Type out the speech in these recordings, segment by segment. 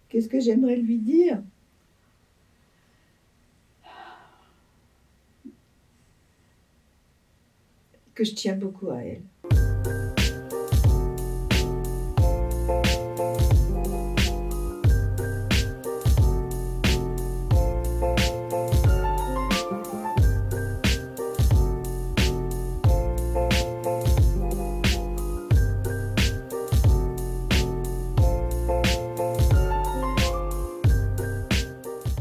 Qu'est-ce que j'aimerais lui dire? Que je tiens beaucoup à elle.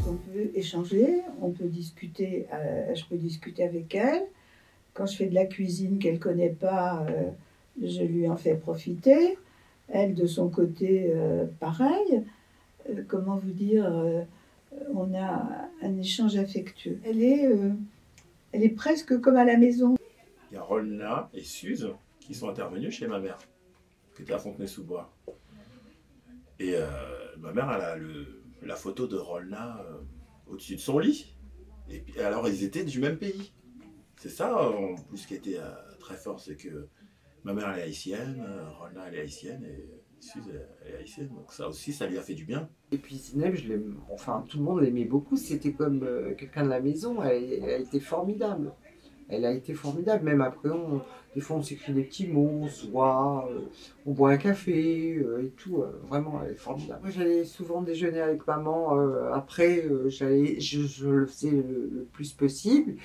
On peut échanger, on peut discuter, je peux discuter avec elle. Quand je fais de la cuisine qu'elle ne connaît pas, je lui en fais profiter. Elle, de son côté, pareil. Comment vous dire, on a un échange affectueux. Elle est presque comme à la maison. Il y a Rolna et Suze qui sont intervenus chez ma mère, qui était à Fontenay-sous-Bois. Et ma mère, elle a la photo de Rolna au-dessus de son lit. Et puis, alors, ils étaient du même pays. C'est ça, en plus, qui était très fort, c'est que ma mère, elle est haïtienne, Rolna, elle est haïtienne, et Suze, elle est haïtienne. Donc ça aussi, ça lui a fait du bien. Et puis Zineb, enfin, tout le monde l'aimait beaucoup, c'était comme quelqu'un de la maison, elle a été formidable. Elle a été formidable, même après, des fois on s'écrit des petits mots, on se voit, on boit un café et tout, vraiment, elle est formidable. Moi j'allais souvent déjeuner avec maman, après je le faisais le plus possible.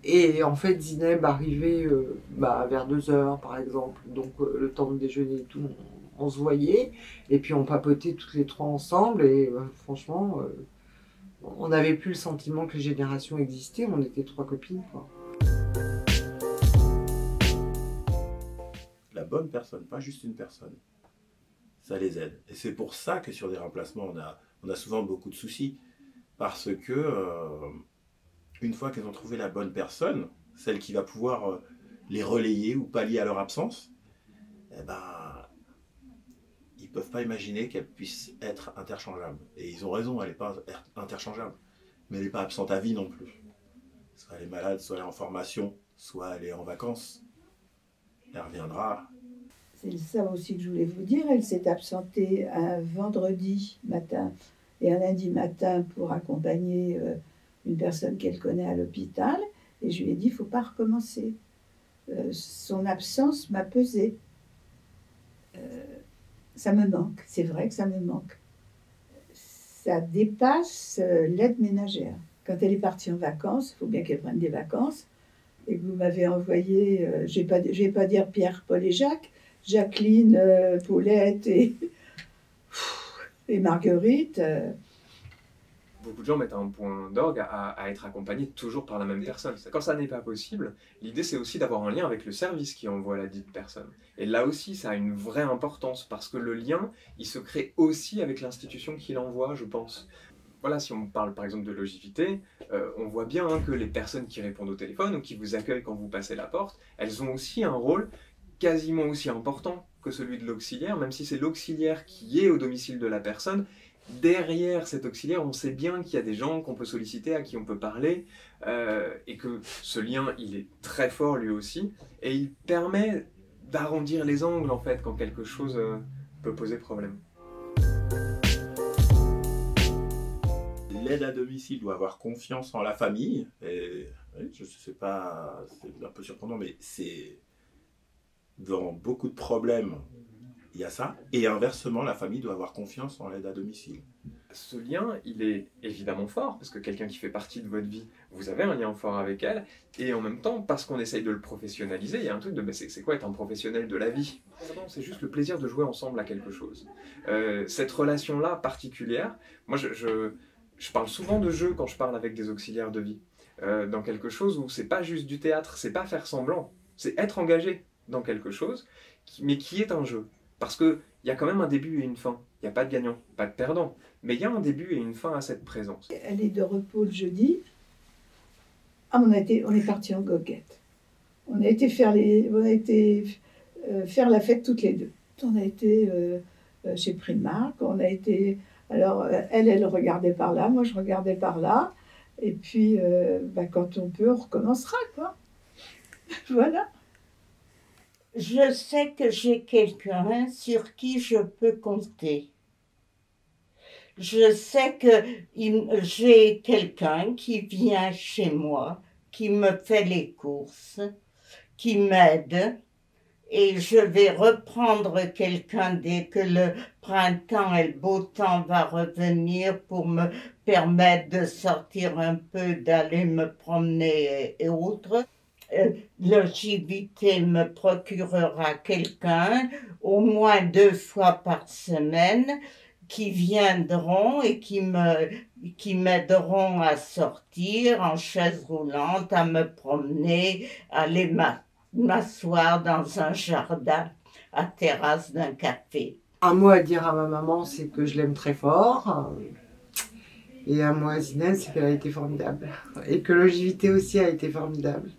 Et en fait Zineb arrivait vers 2 heures par exemple, donc le temps de déjeuner et tout, on se voyait, et puis on papotait toutes les trois ensemble, et franchement, on n'avait plus le sentiment que les générations existaient, on était trois copines, quoi. La bonne personne, pas juste une personne, ça les aide. Et c'est pour ça que sur des remplacements, on a souvent beaucoup de soucis. Parce que, une fois qu'elles ont trouvé la bonne personne, celle qui va pouvoir les relayer ou pallier à leur absence, eh ben, ils ne peuvent pas imaginer qu'elle puisse être interchangeable. Et ils ont raison, elle n'est pas interchangeable. Mais elle n'est pas absente à vie non plus. Soit elle est malade, soit elle est en formation, soit elle est en vacances. Elle reviendra. C'est ça aussi que je voulais vous dire. Elle s'est absentée un vendredi matin et un lundi matin pour accompagner une personne qu'elle connaît à l'hôpital. Et je lui ai dit, il ne faut pas recommencer. Son absence m'a pesé. Ça me manque, c'est vrai que ça me manque. Ça dépasse l'aide ménagère. Quand elle est partie en vacances, il faut bien qu'elle prenne des vacances, et que vous m'avez envoyé, je vais pas dire Pierre, Paul et Jacques, Jacqueline, Paulette et Marguerite. Beaucoup de gens mettent un point d'orgue à être accompagnés toujours par la même personne. Quand ça n'est pas possible, l'idée c'est aussi d'avoir un lien avec le service qui envoie la dite personne. Et là aussi, ça a une vraie importance, parce que le lien, il se crée aussi avec l'institution qui l'envoie, je pense. Voilà, si on parle par exemple de longévité, on voit bien que les personnes qui répondent au téléphone ou qui vous accueillent quand vous passez la porte, elles ont aussi un rôle quasiment aussi important que celui de l'auxiliaire, même si c'est l'auxiliaire qui est au domicile de la personne. Derrière cet auxiliaire, on sait bien qu'il y a des gens qu'on peut solliciter, à qui on peut parler, et que ce lien, il est très fort lui aussi, et il permet d'arrondir les angles en fait quand quelque chose peut poser problème. L'aide à domicile doit avoir confiance en la famille. Et, oui, je sais pas, c'est un peu surprenant, mais c'est dans beaucoup de problèmes, il y a ça. Et inversement, la famille doit avoir confiance en l'aide à domicile. Ce lien, il est évidemment fort, parce que quelqu'un qui fait partie de votre vie, vous avez un lien fort avec elle, et en même temps, parce qu'on essaye de le professionnaliser, il y a un truc de, c'est quoi être un professionnel de la vie? C'est juste le plaisir de jouer ensemble à quelque chose. Cette relation-là particulière, moi je parle souvent de jeu quand je parle avec des auxiliaires de vie, dans quelque chose où c'est pas juste du théâtre, c'est pas faire semblant, c'est être engagé dans quelque chose, mais qui est un jeu. Parce qu'il y a quand même un début et une fin. Il n'y a pas de gagnant, pas de perdant. Mais il y a un début et une fin à cette présence. Elle est de repos le jeudi. Ah, on est partis en goguette. On a été faire la fête toutes les deux. On a été chez Primark. On a été... Alors, elle regardait par là, moi je regardais par là. Et puis, quand on peut, on recommencera, quoi. Voilà. Je sais que j'ai quelqu'un sur qui je peux compter. je sais que j'ai quelqu'un qui vient chez moi, qui me fait les courses, qui m'aide. Et je vais reprendre quelqu'un dès que le printemps et le beau temps va revenir pour me permettre de sortir un peu, d'aller me promener et autres. Le JVT me procurera quelqu'un, au moins 2 fois par semaine, qui viendront et qui m'aideront à sortir en chaise roulante, à me promener, à aller m'asseoir dans un jardin à terrasse d'un café. Un mot à dire à ma maman, c'est que je l'aime très fort. Et un mot à Zineb, c'est qu'elle a été formidable. Et que le JVT aussi a été formidable.